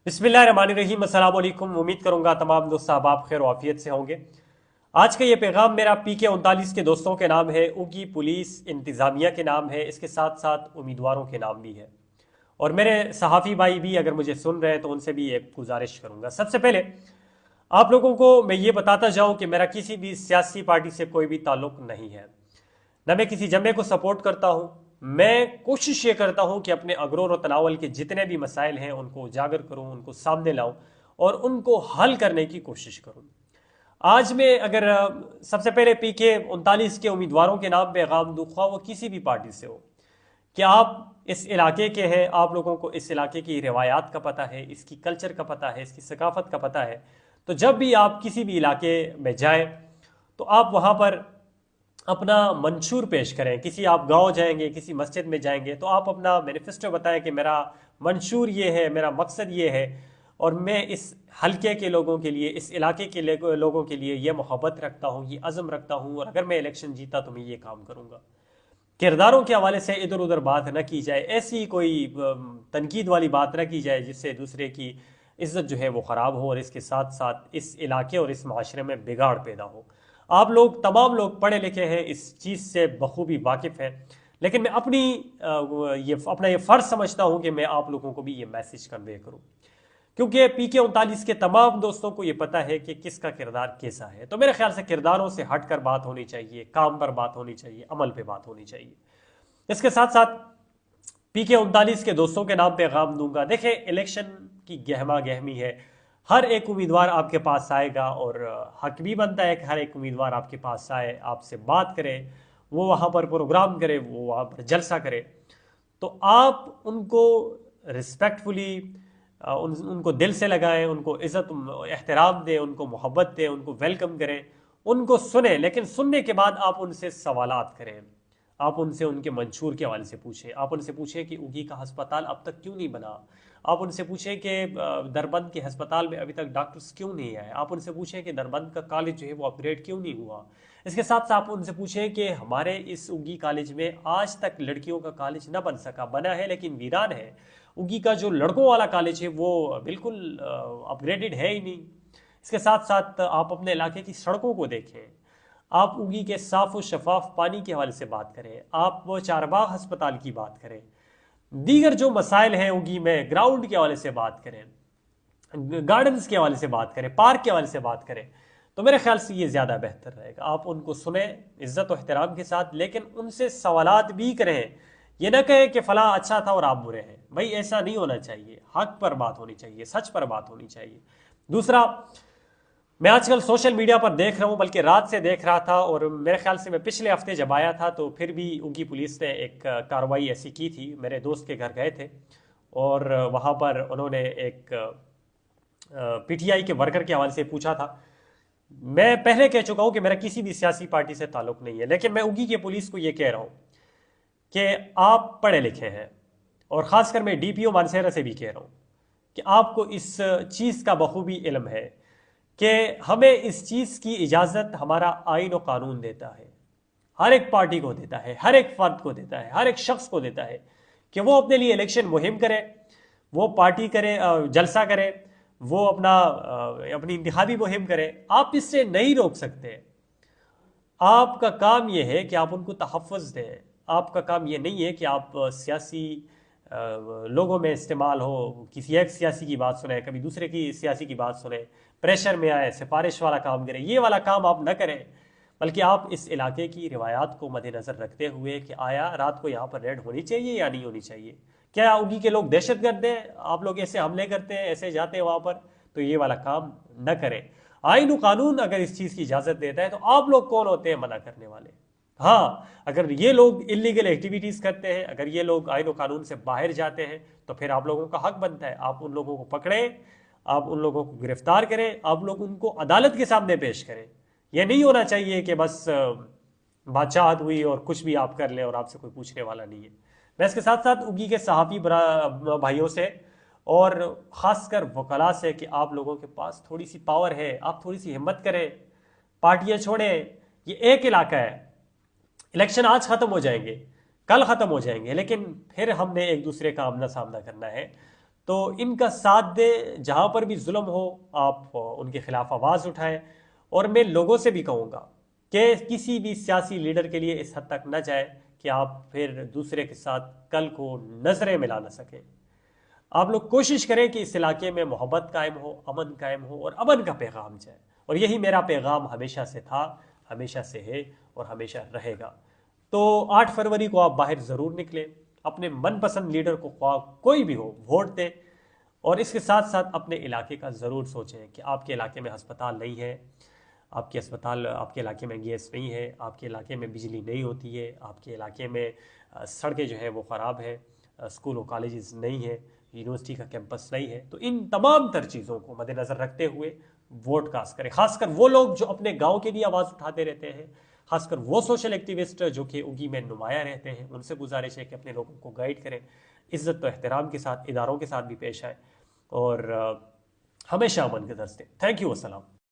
बिस्मिल्लाहिर्रहमानिर्रहीम। अस्सलाम वालेकुम। उम्मीद करूंगा तमाम दोस्त आप खैर वाफियत से होंगे। आज का ये पैगाम मेरा PK 39 के दोस्तों के नाम है, उगी पुलिस इंतज़ामिया के नाम है, इसके साथ साथ उम्मीदवारों के नाम भी है। और मेरे सहाफ़ी भाई भी अगर मुझे सुन रहे हैं तो उनसे भी एक गुजारिश करूंगा। सबसे पहले आप लोगों को मैं ये बताता जाऊं कि मेरा किसी भी सियासी पार्टी से कोई भी ताल्लुक नहीं है, न मैं किसी जमे को सपोर्ट करता हूं। मैं कोशिश ये करता हूं कि अपने अगरोर और तनावल के जितने भी मसाइल हैं उनको उजागर करूं, उनको सामने लाऊं और उनको हल करने की कोशिश करूं। आज मैं अगर सबसे पहले PK 39 के उम्मीदवारों के नाम पैगाम दूँ, ख्वाह वो किसी भी पार्टी से हो, कि आप इस इलाके के हैं, आप लोगों को इस इलाके की रिवायात का पता है, इसकी कल्चर का पता है, इसकी सकाफत का पता है। तो जब भी आप किसी भी इलाके में जाएं तो आप वहाँ पर अपना मंशूर पेश करें। किसी आप गांव जाएंगे, किसी मस्जिद में जाएंगे तो आप अपना मैनिफेस्टो बताएं कि मेरा मंशूर ये है, मेरा मकसद ये है और मैं इस हलके के लोगों के लिए, इस इलाके के लोगों के लिए ये मोहब्बत रखता हूँ, ये अज़म रखता हूँ और अगर मैं इलेक्शन जीता तो मैं ये काम करूँगा। किरदारों के हवाले से इधर उधर बात न की जाए, ऐसी कोई तनकीद वाली बात न की जाए जिससे दूसरे की इज्जत जो है वो ख़राब हो और इसके साथ साथ इस इलाके और इस माशरे में बिगाड़ पैदा हो। आप लोग तमाम लोग पढ़े लिखे हैं, इस चीज़ से बखूबी वाकिफ़ हैं, लेकिन मैं अपना ये फ़र्ज़ समझता हूँ कि मैं आप लोगों को भी ये मैसेज कन्वे करूँ, क्योंकि PK 39 के तमाम दोस्तों को ये पता है कि किसका किरदार कैसा है। तो मेरे ख्याल से किरदारों से हट कर बात होनी चाहिए, काम पर बात होनी चाहिए, अमल पे बात होनी चाहिए। इसके साथ साथ PK 39 के दोस्तों के नाम पैगाम दूंगा। देखें, इलेक्शन की गहमा गहमी है, हर एक उम्मीदवार आपके पास आएगा और हक भी बनता है कि हर एक उम्मीदवार आपके पास आए, आपसे बात करे, वो वहाँ पर प्रोग्राम करे, वो वहाँ पर जलसा करे। तो आप उनको रिस्पेक्टफुली उनको दिल से लगाएं, उनको इज़्ज़त एहतराम दें, उनको मोहब्बत दें, उनको वेलकम करें, उनको सुने, लेकिन सुनने के बाद आप उनसे सवालात करें। आप उनसे उनके मंशूर के हवाले से पूछें। आप उनसे पूछें कि उगी का हस्पताल अब तक क्यों नहीं बना। आप उनसे पूछें कि दरबंद के हस्पताल में अभी तक डॉक्टर्स क्यों नहीं आए। आप उनसे पूछें कि दरबंद का कॉलेज जो है वो अपग्रेड क्यों नहीं हुआ। इसके साथ साथ आप उनसे पूछें कि हमारे इस उगी कॉलेज में आज तक लड़कियों का कॉलेज न बन सका, बना है लेकिन वीरान है। उगी का जो लड़कों वाला कॉलेज है वो बिल्कुल अपग्रेडेड है ही नहीं। इसके साथ साथ आप अपने इलाके की सड़कों को देखें, आप उगी के साफ और शफाफ पानी के हवाले से बात करें, आप वो चारबाग हस्पताल की बात करें, दीगर जो मसाइल हैं उगी में, ग्राउंड के हवाले से बात करें, गार्डन्स के हवाले से बात करें, पार्क के हवाले से बात करें, तो मेरे ख्याल से ये ज़्यादा बेहतर रहेगा। आप उनको सुने इज़्ज़त और एहतराम के साथ, लेकिन उनसे सवालात भी करें। ये ना कहें कि फ़लाँ अच्छा था और आप बुरे हैं। भाई ऐसा नहीं होना चाहिए, हक पर बात होनी चाहिए, सच पर बात होनी चाहिए। दूसरा, मैं आजकल सोशल मीडिया पर देख रहा हूँ, बल्कि रात से देख रहा था और मेरे ख्याल से मैं पिछले हफ्ते जब आया था तो फिर भी उनकी पुलिस ने एक कार्रवाई ऐसी की थी। मेरे दोस्त के घर गए थे और वहाँ पर उन्होंने एक PTI के वर्कर के हवाले से पूछा था। मैं पहले कह चुका हूँ कि मेरा किसी भी सियासी पार्टी से ताल्लुक़ नहीं है, लेकिन मैं उगी के पुलिस को ये कह रहा हूँ कि आप पढ़े लिखे हैं और ख़ासकर मैं DPO मानसेरा से भी कह रहा हूँ कि आपको इस चीज़ का बखूबी इल्म है कि हमें इस चीज़ की इजाज़त हमारा आइन और कानून देता है, हर एक पार्टी को देता है, हर एक फर्द को देता है, हर एक शख्स को देता है कि वो अपने लिए इलेक्शन मुहिम करे, वो पार्टी करे, जलसा करे, वो अपनी इंतखाबी मुहिम करे। आप इससे नहीं रोक सकते। आपका काम यह है कि आप उनको तहफ़्फ़ुज़ दें। आपका काम यह नहीं है कि आप सियासी लोगों में इस्तेमाल हो, किसी एक सियासी की बात सुने, कभी दूसरे की सियासी की बात सुने, प्रेशर में आए, सिफारिश वाला काम करें। ये वाला काम आप न करें, बल्कि आप इस इलाके की रिवायात को मद्देनज़र रखते हुए कि आया रात को यहाँ पर रेड होनी चाहिए या नहीं होनी चाहिए, क्या उगी के लोग दहशतगर्द हैं, आप लोग ऐसे हमले करते हैं, ऐसे जाते हैं वहाँ पर, तो ये वाला काम न करें। आइन कानून अगर इस चीज़ की इजाज़त देता है तो आप लोग कौन होते हैं मना करने वाले। हाँ, अगर ये लोग इलीगल एक्टिविटीज़ करते हैं, अगर ये लोग आइन और कानून से बाहर जाते हैं तो फिर आप लोगों का हक बनता है, आप उन लोगों को पकड़ें, आप उन लोगों को गिरफ्तार करें, आप लोग उनको अदालत के सामने पेश करें। यह नहीं होना चाहिए कि बस बादशाहत हुई और कुछ भी आप कर लें और आपसे कोई पूछने वाला नहीं है। मैं इसके साथ साथ उगी के सहाफ़ी भाइयों से और ख़ासकर वकला से कि आप लोगों के पास थोड़ी सी पावर है, आप थोड़ी सी हिम्मत करें, पार्टियाँ छोड़ें। ये एक इलाका है, इलेक्शन आज ख़त्म हो जाएंगे, कल ख़त्म हो जाएंगे, लेकिन फिर हमने एक दूसरे का आमना सामना करना है। تو ان کا ساتھ دیں، جہاں پر بھی ظلم ہو آپ ان کے خلاف آواز اٹھائیں۔ اور میں لوگوں سے بھی کہوں گا کہ کسی بھی سیاسی لیڈر کے لیے اس حد تک نہ جائے کہ آپ پھر دوسرے کے ساتھ کل کو نظریں ملا نہ سکیں۔ آپ لوگ کوشش کریں کہ اس علاقے میں محبت قائم ہو، امن قائم ہو اور امن کا پیغام جائے، اور یہی میرا پیغام ہمیشہ سے تھا، ہمیشہ سے ہے اور ہمیشہ رہے گا۔ تو 8 فروری کو آپ باہر ضرور نکلیں، اپنے من پسند لیڈر کو خواہ کوئی بھی ہو ووٹ دیں، اور اس کے ساتھ ساتھ اپنے علاقے کا ضرور سوچیں کہ آپ کے علاقے میں ہسپتال نہیں ہے، آپ کے علاقے میں گیس نہیں ہے، آپ کے علاقے میں بجلی نہیں ہوتی ہے، آپ کے علاقے میں سڑکیں جو ہیں وہ خراب ہیں، اسکول و کالجز نہیں ہیں، یونیورسٹی کا کیمپس نہیں ہے۔ تو ان تمام تر چیزوں کو مد نظر رکھتے ہوئے ووٹ کاسٹ کریں، خاص کر وہ لوگ جو اپنے گاؤں کے لیے آواز اٹھاتے رہتے ہیں، خاص کر وہ سوشل ایکٹیوسٹ جو کہ اگی میں نمایاں رہتے ہیں، ان سے گزارش ہے کہ اپنے لوگوں کو گائیڈ کریں، عزت و احترام کے ساتھ اداروں کے ساتھ بھی پیش آئے، اور ہمیشہ امن کے درس دیں۔ تھینک یو، السلام۔